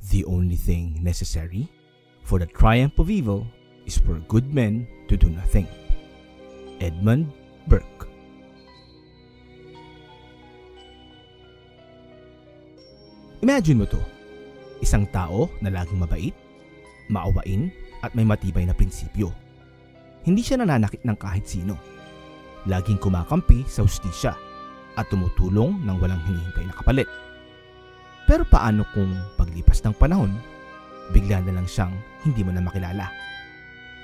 The only thing necessary for the triumph of evil is for good men to do nothing. Edmund Burke. Imagine mo to, isang tao na laging mabait, maawain at may matibay na prinsipyo. Hindi siya nananakit ng kahit sino. Laging kumakampi sa hustisya at tumutulong ng walang hinihintay na kapalit. Pero paano kung paglipas ng panahon, bigla na lang siyang hindi mo na makilala?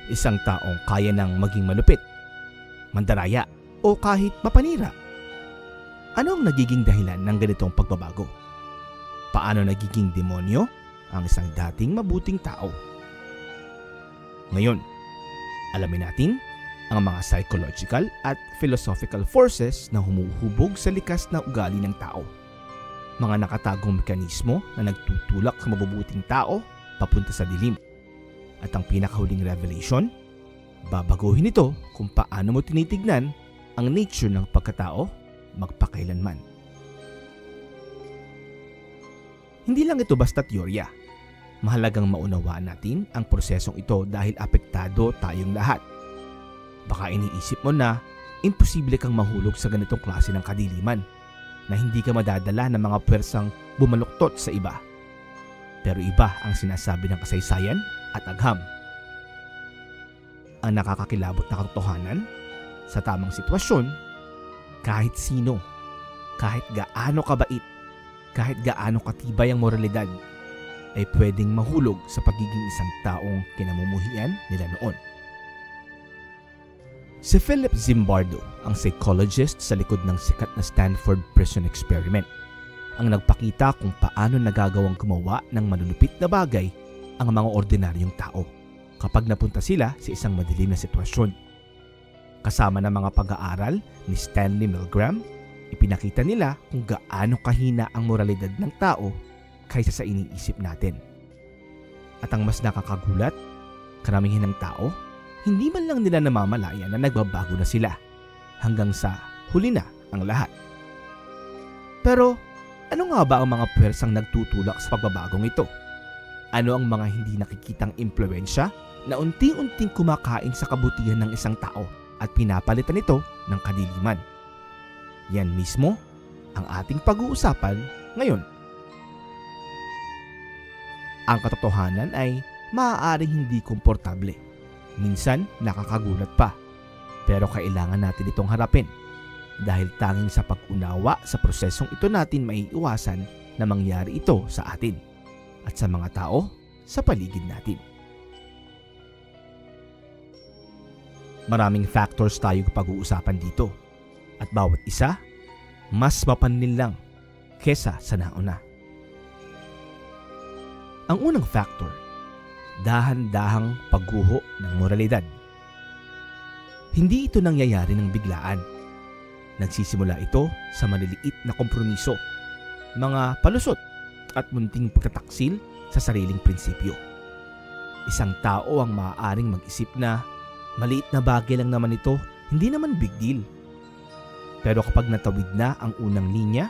Isang taong kaya nang maging malupit, mandaraya o kahit mapanira. Ano ang nagiging dahilan ng ganitong pagbabago? Paano nagiging demonyo ang isang dating mabuting tao? Ngayon, alamin natin ang mga psychological at philosophical forces na humuhubog sa likas na ugali ng tao. Mga nakatagong mekanismo na nagtutulak sa mabubuting tao papunta sa dilim. At ang pinakahuling revelation, babaguhin ito kung paano mo tinitignan ang nature ng pagkatao magpakailanman. Hindi lang ito basta teorya. Mahalagang maunawaan natin ang prosesong ito dahil apektado tayong lahat. Baka iniisip mo na imposible kang mahulog sa ganitong klase ng kadiliman, na hindi ka madadala ng mga pwersang bumaluktot sa iba. Pero iba ang sinasabi ng kasaysayan at agham. Ang nakakakilabot na katotohanan, sa tamang sitwasyon, kahit sino, kahit gaano kabait, kahit gaano katibay ang moralidad, ay pwedeng mahulog sa pagiging isang taong kinamumuhian nila noon. Si Philip Zimbardo, ang psychologist sa likod ng sikat na Stanford Prison Experiment, ang nagpakita kung paano nagagawang gumawa ng malulupit na bagay ang mga ordinaryong tao kapag napunta sila sa isang madilim na sitwasyon. Kasama ng mga pag-aaral ni Stanley Milgram, ipinakita nila kung gaano kahina ang moralidad ng tao kaysa sa iniisip natin. At ang mas nakakagulat, karamihan ng tao, hindi man lang nila namamalayan na nagbabago na sila hanggang sa huli na ang lahat. Pero ano nga ba ang mga pwersang nagtutulak sa pagbabagong ito? Ano ang mga hindi nakikitang impluwensya na unti-unting kumakain sa kabutihan ng isang tao at pinapalitan ito ng kadiliman? Yan mismo ang ating pag-uusapan ngayon. Ang katotohanan ay maaaring hindi komportable. Minsan nakakagulat pa. Pero kailangan natin itong harapin dahil tanging sa pag-unawa sa prosesong ito natin maiiwasan na mangyari ito sa atin at sa mga tao sa paligid natin. Maraming factors tayo pag-uusapan dito at bawat isa mas mapanlin lang kesa sa nauna. Ang unang factor, dahan-dahang pagguho ng moralidad. Hindi ito nangyayari ng biglaan. Nagsisimula ito sa maliliit na kompromiso, mga palusot at munting pagtataksil sa sariling prinsipyo. Isang tao ang maaaring mag-isip na maliit na bagay lang naman ito, hindi naman big deal. Pero kapag natawid na ang unang linya,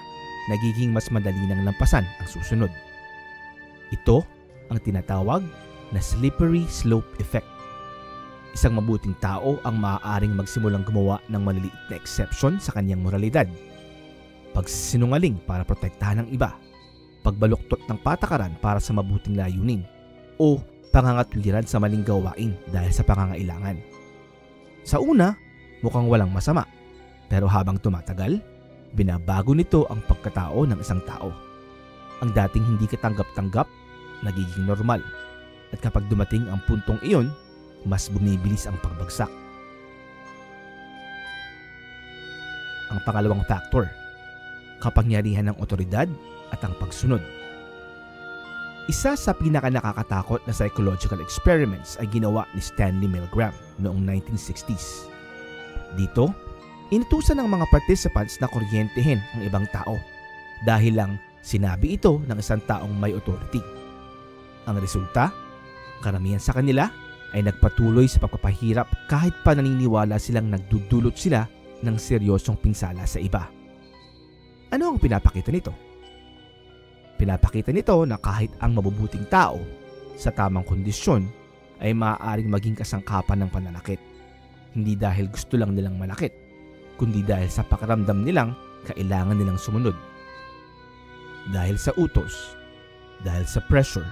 nagiging mas madali nang lampasan ang susunod. Ito ang tinatawag na slippery slope effect. Isang mabuting tao ang maaaring magsimulang gumawa ng maliliit na exception sa kanyang moralidad. Pagsinungaling para protektahan ang iba, pagbaluktot ng patakaran para sa mabuting layunin, o pangangatwiran sa maling gawain dahil sa pangangailangan. Sa una, mukhang walang masama, pero habang tumatagal, binabago nito ang pagkatao ng isang tao. Ang dating hindi katanggap-tanggap, nagiging normal. At kapag dumating ang puntong iyon, mas bumibilis ang pagbagsak. Ang pangalawang factor, kapangyarihan ng otoridad at ang pagsunod. Isa sa pinakanakakatakot na psychological experiments ay ginawa ni Stanley Milgram noong 1960s. Dito, inutusan ng mga participants na kuryentehin ang ibang tao dahil lang sinabi ito ng isang taong may authority. Ang resulta, karamihan sa kanila ay nagpatuloy sa pagpapahirap kahit pa naniniwala silang nagdudulot sila ng seryosong pinsala sa iba. Ano ang pinapakita nito? Pinapakita nito na kahit ang mabubuting tao sa tamang kondisyon ay maaaring maging kasangkapan ng pananakit. Hindi dahil gusto lang nilang malakit, kundi dahil sa pakiramdam nilang kailangan nilang sumunod. Dahil sa utos, dahil sa pressure,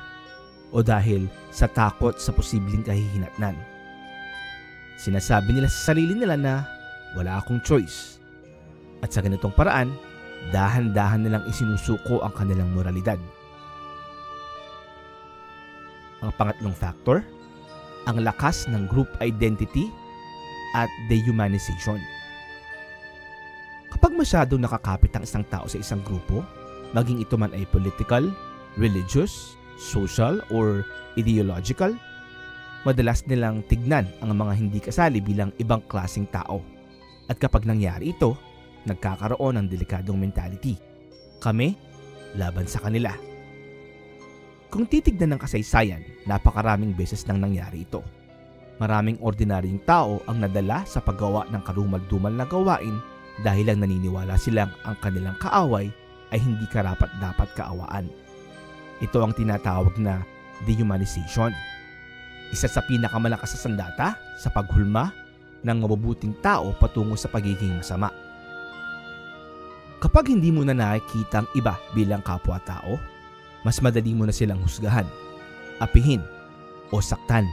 o dahil sa takot sa posibleng kahihinatnan. Sinasabi nila sa sarili nila na wala akong choice. At sa ganitong paraan, dahan-dahan nilang isinusuko ang kanilang moralidad. Ang pangatlong factor, ang lakas ng group identity at dehumanization. Kapag masyadong nakakapit ang isang tao sa isang grupo, maging ito man ay political, religious, social, or ideological, madalas nilang tignan ang mga hindi kasali bilang ibang klaseng tao. At kapag nangyari ito, nagkakaroon ng delikadong mentality. Kami, laban sa kanila. Kung titignan ng kasaysayan, napakaraming beses nang nangyari ito. Maraming ordinaryong tao ang nadala sa paggawa ng karumal-dumal na gawain dahil lang naniniwala silang ang kanilang kaaway ay hindi karapat-dapat kaawaan. Ito ang tinatawag na dehumanization. Isa sa pinakamalakas na sandata sa paghulma ng mabubuting tao patungo sa pagiging masama. Kapag hindi mo na nakikita ang iba bilang kapwa-tao, mas madali mo na silang husgahan, apihin, o saktan.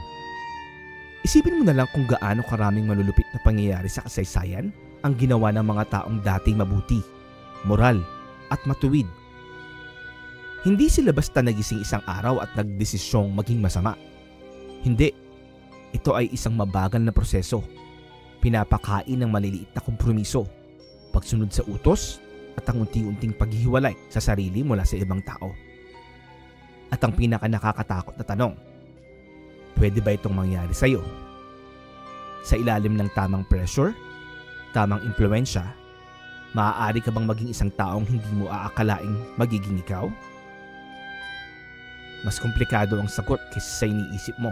Isipin mo na lang kung gaano karaming malulupit na pangyayari sa kasaysayan ang ginawa ng mga taong dating mabuti, moral, at matuwid. Hindi sila basta nagising isang araw at nagdesisyong maging masama. Hindi. Ito ay isang mabagal na proseso. Pinapakain ng maliliit na kompromiso, pagsunod sa utos, at ang unti-unting paghihiwalay sa sarili mula sa ibang tao. At ang pinaka-nakakatakot na tanong, pwede ba itong mangyari sa iyo? Sa ilalim ng tamang pressure, tamang impluensya, maaari ka bang maging isang taong hindi mo aakalaing magiging ikaw? Mas komplikado ang sagot kaysa sa iniisip mo.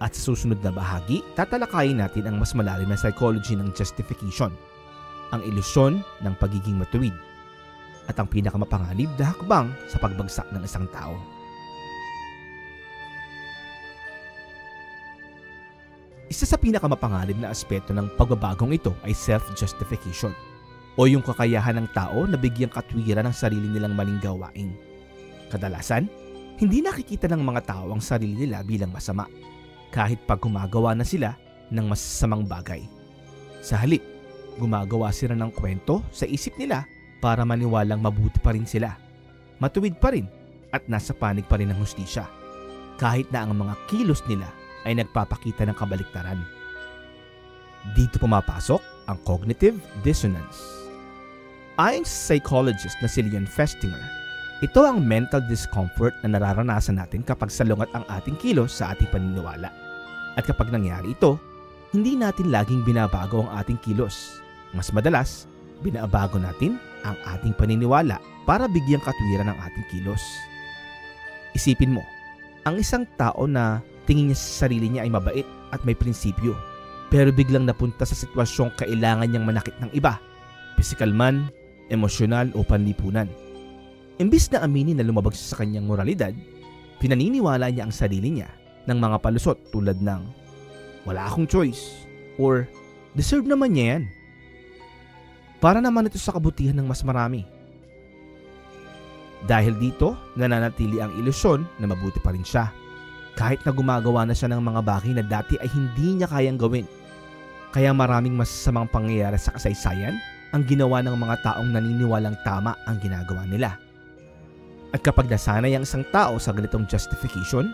At sa susunod na bahagi, tatalakayin natin ang mas malalim na psychology ng justification, ang ilusyon ng pagiging matuwid, at ang pinakamapanganib na hakbang sa pagbagsak ng isang tao. Isa sa pinakamapanganib na aspeto ng pagbabagong ito ay self-justification, o yung kakayahan ng tao na bigyang katwiran ng sarili nilang maling gawain. Kadalasan, hindi nakikita ng mga tao ang sarili nila bilang masama, kahit pag gumagawa na sila ng masasamang bagay. Sa halip, gumagawa sila ng kwento sa isip nila para maniwalang mabuti pa rin sila, matuwid pa rin, at nasa panig pa rin ng hustisya, kahit na ang mga kilos nila ay nagpapakita ng kabaliktaran. Dito pumapasok ang cognitive dissonance. Ayon sa psychologist na si Leon Festinger, ito ang mental discomfort na nararanasan natin kapag salungat ang ating kilos sa ating paniniwala. At kapag nangyari ito, hindi natin laging binabago ang ating kilos. Mas madalas, binabago natin ang ating paniniwala para bigyang katwiran ang ating kilos. Isipin mo, ang isang tao na tingin niya sa sarili niya ay mabait at may prinsipyo, pero biglang napunta sa sitwasyong kailangan niyang manakit ng iba, pisikal man, emosyonal o panlipunan. Imbis na aminin na lumabag siya sa kanyang moralidad, pinaniniwala niya ang sarili niya ng mga palusot tulad ng wala akong choice or deserve naman niya yan. Para naman ito sa kabutihan ng mas marami. Dahil dito, nananatili ang ilusyon na mabuti pa rin siya, kahit na gumagawa na siya ng mga bagay na dati ay hindi niya kayang gawin. Kaya maraming masasamang pangyayari sa kasaysayan ang ginawa ng mga taong naniniwalang tama ang ginagawa nila. At kapag nasanay ang isang tao sa ganitong justification,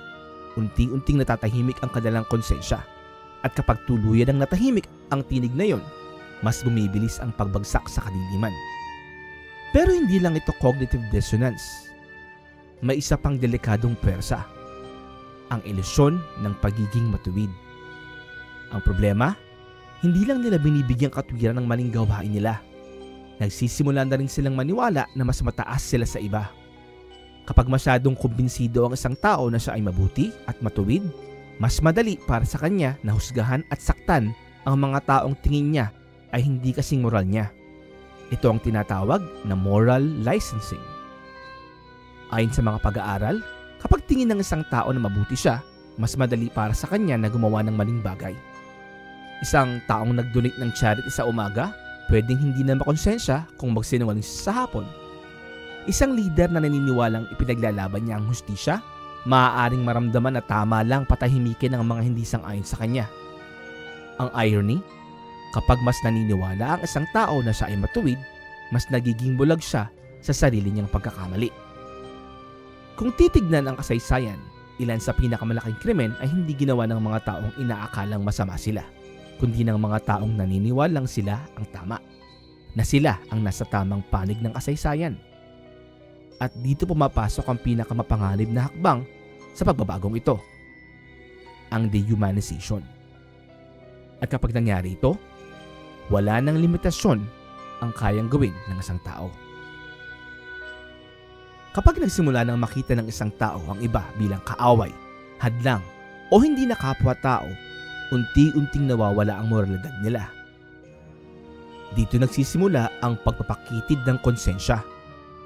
unti-unting natatahimik ang kanilang konsensya. At kapag tuluyan ang natahimik ang tinig na yon, mas bumibilis ang pagbagsak sa kadiliman. Pero hindi lang ito cognitive dissonance. May isa pang delikadong pwersa, ang ilusyon ng pagiging matuwid. Ang problema, hindi lang nila binibigyang katwiran ng maling gawain nila. Nagsisimula na rin silang maniwala na mas mataas sila sa iba. Kapag masyadong kumbinsido ang isang tao na siya ay mabuti at matuwid, mas madali para sa kanya na husgahan at saktan ang mga taong tingin niya ay hindi kasing moral niya. Ito ang tinatawag na moral licensing. Ayon sa mga pag-aaral, kapag tingin ng isang tao na mabuti siya, mas madali para sa kanya na gumawa ng maling bagay. Isang taong nag-donate ng charity sa umaga, pwedeng hindi na makonsensya kung magsinungaling sa hapon. Isang leader na naniniwalang ipinaglalaban niya ang hustisya, maaaring maramdaman na tama lang patahimikin ang mga hindi sang-ayon sa kanya. Ang irony, kapag mas naniniwala ang isang tao na siya ay matuwid, mas nagiging bulag siya sa sarili niyang pagkakamali. Kung titignan ang kasaysayan, ilan sa pinakamalaking krimen ay hindi ginawa ng mga taong inaakalang masama sila, kundi ng mga taong naniniwalang sila ang tama, na sila ang nasa tamang panig ng kasaysayan. At dito pumapasok ang pinakamapanganib na hakbang sa pagbabagong ito, ang dehumanization. At kapag nangyari ito, wala nang limitasyon ang kayang gawin ng isang tao. Kapag nagsimula nang makita ng isang tao ang iba bilang kaaway, hadlang, o hindi na kapwa-tao, unti-unting nawawala ang moralidad nila. Dito nagsisimula ang pagpapakitid ng konsensya,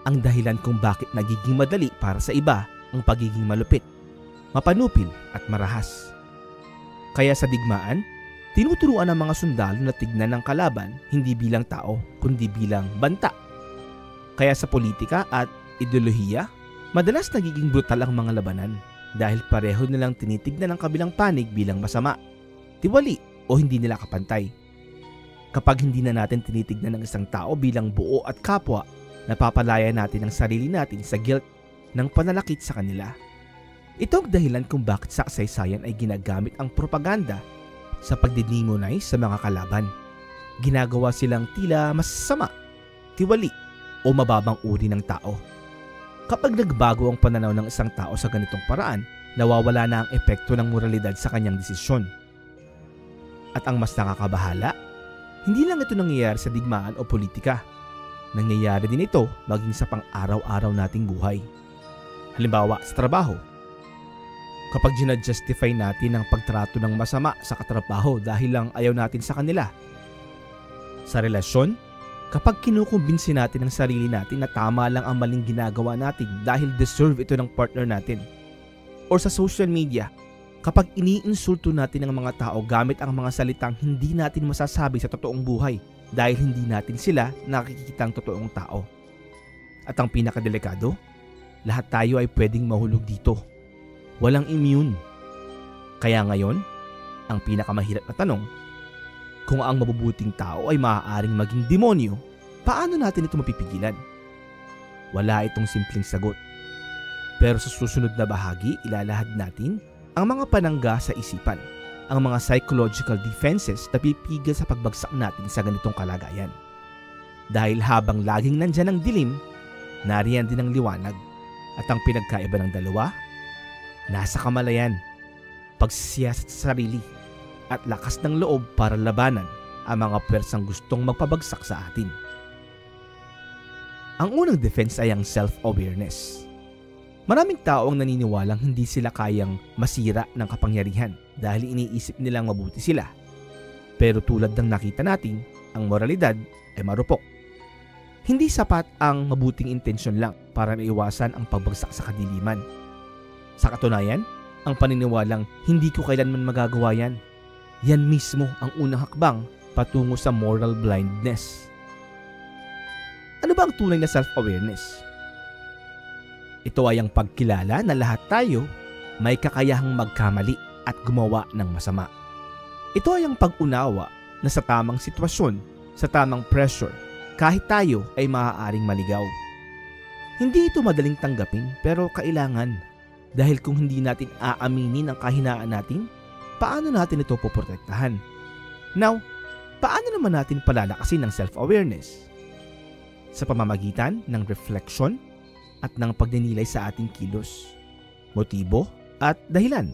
ang dahilan kung bakit nagiging madali para sa iba ang pagiging malupit, mapanupil at marahas. Kaya sa digmaan, tinuturuan ng mga sundalo na tignan ng kalaban hindi bilang tao kundi bilang banta. Kaya sa politika at ideolohiya, madalas nagiging brutal ang mga labanan dahil pareho nilang tinitignan ang kabilang panig bilang masama, tiwali o hindi nila kapantay. Kapag hindi na natin tinitignan ng isang tao bilang buo at kapwa, napapalaya natin ang sarili natin sa guilt ng panalakit sa kanila. Ito ang dahilan kung bakit sa kasaysayan ay ginagamit ang propaganda sa pagdidemonize sa mga kalaban. Ginagawa silang tila masama, tiwali o mababang uri ng tao. Kapag nagbago ang pananaw ng isang tao sa ganitong paraan, nawawala na ang epekto ng moralidad sa kanyang desisyon. At ang mas nakakabahala, hindi lang ito nangyayari sa digmaan o politika. Nangyayari din ito maging sa pang-araw-araw nating buhay. Halimbawa, sa trabaho. Kapag ginajustify natin ang pagtrato ng masama sa katrabaho dahil lang ayaw natin sa kanila. Sa relasyon, kapag kinukumbinsi natin ang sarili natin na tama lang ang maling ginagawa natin dahil deserve ito ng partner natin. Or sa social media, kapag iniinsulto natin ang mga tao gamit ang mga salitang hindi natin masasabi sa totoong buhay dahil hindi natin sila nakikitang totoong tao. At ang pinakadelikado, lahat tayo ay pwedeng mahulog dito. Walang immune. Kaya ngayon, ang pinakamahirap na tanong, kung ang mabubuting tao ay maaaring maging demonyo, paano natin ito mapipigilan? Wala itong simpleng sagot. Pero sa susunod na bahagi, ilalahad natin ang mga panangga sa isipan, ang mga psychological defenses na pipigil sa pagbagsak natin sa ganitong kalagayan. Dahil habang laging nandyan ang dilim, nariyan din ang liwanag. At ang pinagkaiba ng dalawa, nasa kamalayan, pagsisiyasat sa sarili, at lakas ng loob para labanan ang mga pwersang gustong magpabagsak sa atin. Ang unang defense ay ang self-awareness. Maraming tao ang naniniwalang hindi sila kayang masira ng kapangyarihan dahil iniisip nilang mabuti sila. Pero tulad ng nakita natin, ang moralidad ay marupok. Hindi sapat ang mabuting intensyon lang para maiwasan ang pagbagsak sa kadiliman. Sa katunayan, ang paniniwalang hindi ko kailanman magagawa yan, yan mismo ang unang hakbang patungo sa moral blindness. Ano ba ang tunay na self-awareness? Ito ay ang pagkilala na lahat tayo may kakayahang magkamali at gumawa ng masama. Ito ay ang pag-unawa na sa tamang sitwasyon, sa tamang pressure, kahit tayo ay maaaring maligaw. Hindi ito madaling tanggapin pero kailangan. Dahil kung hindi natin aaminin ang kahinaan natin, paano natin ito poprotektahan? Now, paano naman natin palalakasin ang self-awareness? Sa pamamagitan ng reflection at ng pagninilay sa ating kilos, motibo at dahilan.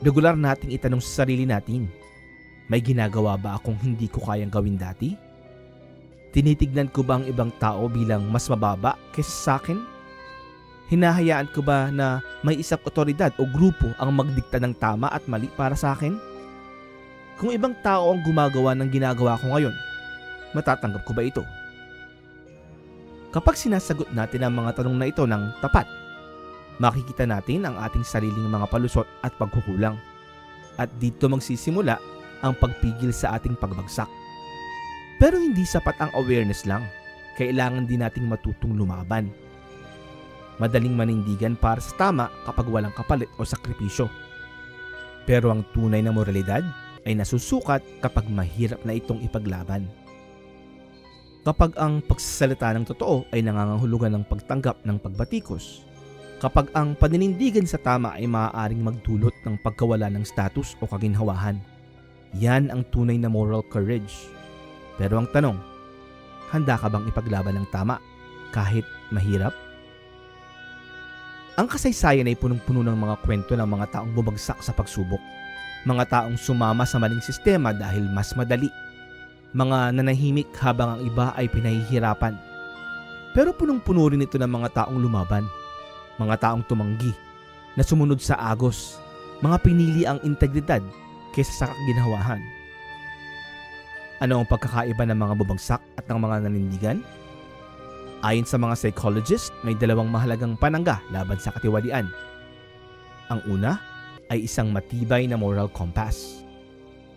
Regular nating itanong sa sarili natin, may ginagawa ba akong hindi ko kayang gawin dati? Tinitignan ko ba ang ibang tao bilang mas mababa kaysa sa akin? Hinahayaan ko ba na may isang otoridad o grupo ang magdikta ng tama at mali para sa akin? Kung ibang tao ang gumagawa ng ginagawa ko ngayon, matatanggap ko ba ito? Kapag sinasagot natin ang mga tanong na ito ng tapat, makikita natin ang ating sariling mga palusot at pagkukulang. At dito magsisimula ang pagpigil sa ating pagbagsak. Pero hindi sapat ang awareness lang. Kailangan din nating matutong lumaban. Madaling manindigan para sa tama kapag walang kapalit o sakripisyo. Pero ang tunay na moralidad ay nasusukat kapag mahirap na itong ipaglaban. Kapag ang pagsasalita ng totoo ay nangangahulugan ng pagtanggap ng pagbatikos. Kapag ang paninindigan sa tama ay maaaring magdulot ng pagkawala ng status o kaginhawahan. Yan ang tunay na moral courage. Pero ang tanong, handa ka bang ipaglaban ng tama kahit mahirap? Ang kasaysayan ay punong-puno ng mga kwento ng mga taong bumagsak sa pagsubok. Mga taong sumama sa maling sistema dahil mas madali. Mga nanahimik habang ang iba ay pinahihirapan. Pero punong-puno rin ito ng mga taong lumaban. Mga taong tumanggi, na sumunod sa agos. Mga pinili ang integridad kaysa sa kaginhawahan. Ano ang pagkakaiba ng mga bumagsak at ng mga nanindigan? Ayon sa mga psychologist, may dalawang mahalagang panangga laban sa katiwalian. Ang una ay isang matibay na moral compass.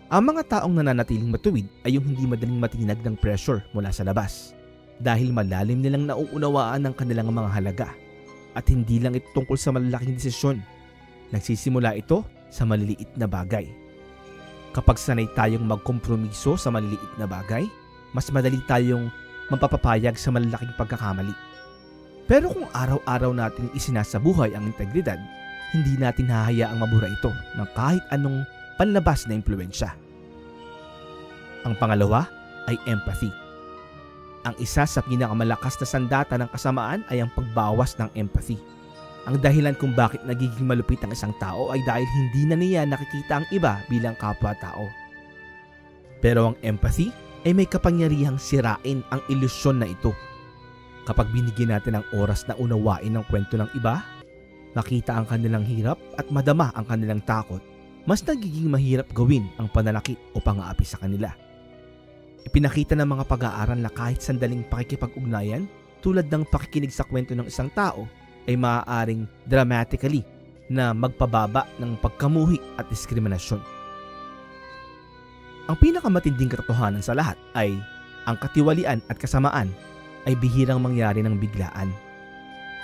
Ang mga taong nananatiling matuwid ay yung hindi madaling matinag ng pressure mula sa labas dahil malalim nilang nauunawaan ang kanilang mga halaga at hindi lang ito tungkol sa malalaking desisyon. Nagsisimula ito sa maliliit na bagay. Kapag sanay tayong magkompromiso sa maliliit na bagay, mas madali tayong mapapapayag sa malalaking pagkakamali. Pero kung araw-araw nating isinasabuhay ang integridad, hindi natin hahayaang mabura ito ng kahit anong panlabas na impluwensya. Ang pangalawa ay empathy. Ang isa sa pinakamalakas na sandata ng kasamaan ay ang pagbawas ng empathy. Ang dahilan kung bakit nagiging malupit ang isang tao ay dahil hindi na niya nakikita ang iba bilang kapwa-tao. Pero ang empathy ay may kapangyarihang sirain ang ilusyon na ito. Kapag binigyan natin ng oras na unawain ang kwento ng iba, makita ang kanilang hirap at madama ang kanilang takot, mas nagiging mahirap gawin ang pananakit o pang-aapi sa kanila. Ipinakita ng mga pag-aaral na kahit sandaling pakikipag-ugnayan tulad ng pakikinig sa kwento ng isang tao ay maaaring dramatically na magpababa ng pagkamuhi at diskriminasyon. Ang pinakamatinding katotohanan sa lahat ay ang katiwalian at kasamaan ay bihirang mangyari ng biglaan.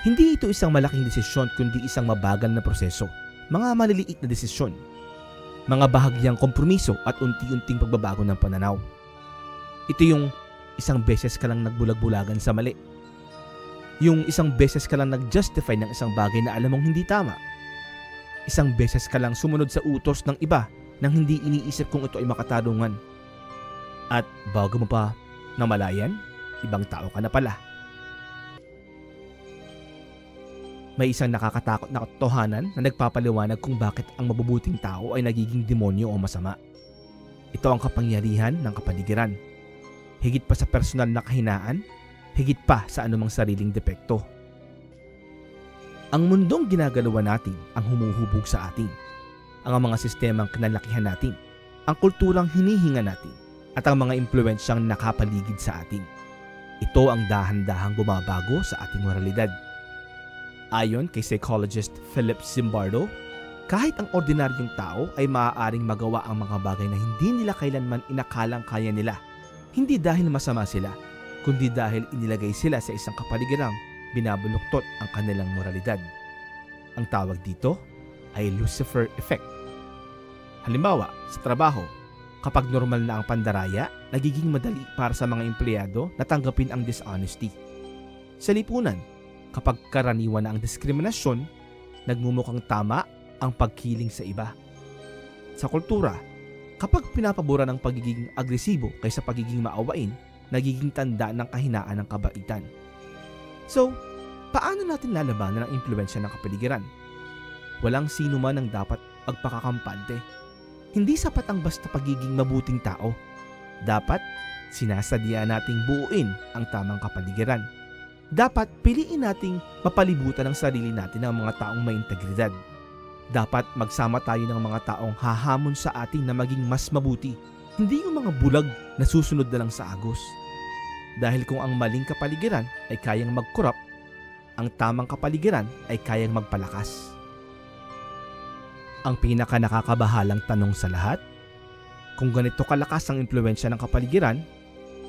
Hindi ito isang malaking desisyon kundi isang mabagal na proseso, mga maliliit na desisyon, mga bahagyang kompromiso at unti-unting pagbabago ng pananaw. Ito yung isang beses ka lang nagbulag-bulagan sa mali. Yung isang beses ka lang nag-justify ng isang bagay na alam mong hindi tama. Isang beses ka lang sumunod sa utos ng iba nang hindi iniisip kung ito ay makatarungan. At bago mo pa namalayan, ibang tao ka na pala. May isang nakakatakot na katotohanan na nagpapaliwanag kung bakit ang mabubuting tao ay nagiging demonyo o masama. Ito ang kapangyarihan ng kapaligiran. Higit pa sa personal na kahinaan, higit pa sa anumang sariling depekto. Ang mundong ginagalawan natin ang humuhubog sa atin. Ang mga sistemang kinalakihan natin, ang kulturang hinihinga natin, at ang mga impluwensyang nakapaligid sa atin. Ito ang dahan-dahang bumabago sa ating moralidad. Ayon kay psychologist Philip Zimbardo, kahit ang ordinaryong tao ay maaaring magawa ang mga bagay na hindi nila kailanman inakalang kaya nila. Hindi dahil masama sila, kundi dahil inilagay sila sa isang kapaligirang binabuluktot ang kanilang moralidad. Ang tawag dito ay Lucifer effect. Halimbawa, sa trabaho, kapag normal na ang pandaraya, nagiging madali para sa mga empleyado na tanggapin ang dishonesty. Sa lipunan, kapag karaniwan na ang diskriminasyon, nagmumukhang tama ang pagkiling sa iba. Sa kultura, kapag pinapabura ng pagiging agresibo kaysa pagiging maawain, nagiging tanda ng kahinaan ng kabaitan. So, paano natin lalabanan ang impluwensya ng kapaligiran? Walang sino man ang dapat magpakakampante. Hindi sapat ang basta pagiging mabuting tao. Dapat sinasadya nating buuin ang tamang kapaligiran. Dapat piliin nating mapalibutan ang sarili natin ng mga taong may integridad. Dapat magsama tayo ng mga taong hahamon sa atin na maging mas mabuti. Hindi yung mga bulag na susunod na lang sa agos. Dahil kung ang maling kapaligiran ay kayang mag-corrupt, ang tamang kapaligiran ay kayang magpalakas. Ang pinaka nakakabahalang tanong sa lahat, kung ganito kalakas ang impluwensya ng kapaligiran,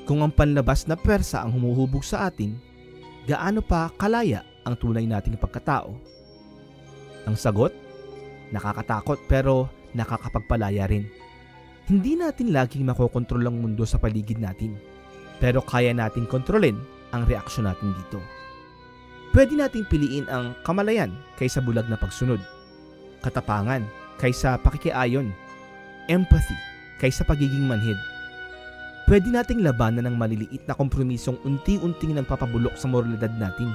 kung ang panlabas na pwersa ang humuhubog sa atin, gaano pa kalaya ang tunay nating pagkatao? Ang sagot, nakakatakot pero nakakapagpalaya rin. Hindi natin laging makokontrol ang mundo sa paligid natin, pero kaya nating kontrolin ang reaksyon natin dito. Pwede nating piliin ang kamalayan kaysa bulag na pagsunod, katapangan kaysa pakikiayon, empathy kaysa pagiging manhid. Pwede nating labanan ng maliliit na kompromisong unti-unting nagpapabulok sa moralidad natin.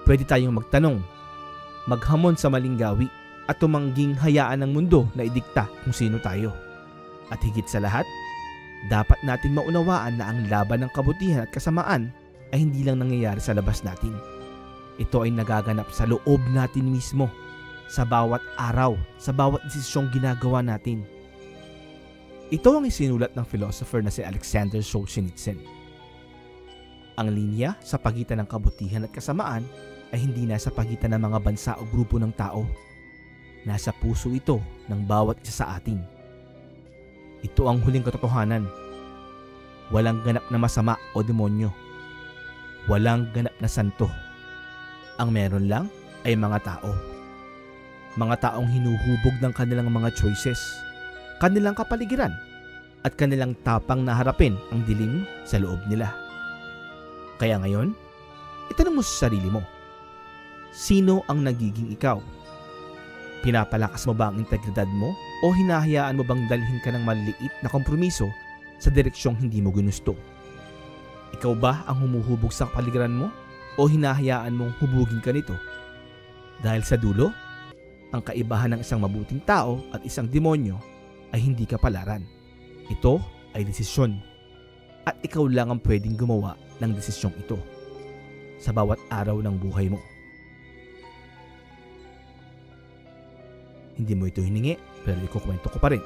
Pwede tayong magtanong, maghamon sa maling gawi, at tumangging hayaan ng mundo na idikta kung sino tayo. At higit sa lahat, dapat natin maunawaan na ang laban ng kabutihan at kasamaan ay hindi lang nangyayari sa labas natin. Ito ay nagaganap sa loob natin mismo, sa bawat araw, sa bawat desisyong ginagawa natin. Ito ang isinulat ng philosopher na si Alexander Solzhenitsyn. Ang linya sa pagitan ng kabutihan at kasamaan ay hindi nasa pagitan ng mga bansa o grupo ng tao. Nasa puso ito ng bawat isa sa atin. Ito ang huling katotohanan. Walang ganap na masama o demonyo. Walang ganap na santo. Ang meron lang ay mga tao. Mga taong hinuhubog ng kanilang mga choices, kanilang kapaligiran, at kanilang tapang na harapin ang dilim sa loob nila. Kaya ngayon, itanong mo sa sarili mo, sino ang nagiging ikaw? Pinapalakas mo ba ang integridad mo o hinahayaan mo bang dalhin ka ng maliliit na kompromiso sa direksyong hindi mo ginusto? Ikaw ba ang humuhubog sa kapaligiran mo o hinahayaan mong hubugin ka nito? Dahil sa dulo, ang kaibahan ng isang mabuting tao at isang demonyo ay hindi kapalaran. Ito ay desisyon. At ikaw lang ang pwedeng gumawa ng desisyong ito sa bawat araw ng buhay mo. Hindi mo ito hiningi pero ikukwento ko pa rin.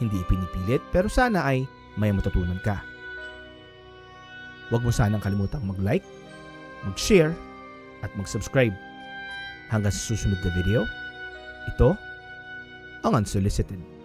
Hindi pinipilit pero sana ay may matutunan ka. Huwag mo sanang kalimutang mag-like, mag-share at mag-subscribe. Hanggang sa susunod na video, ito ang Unsolicited.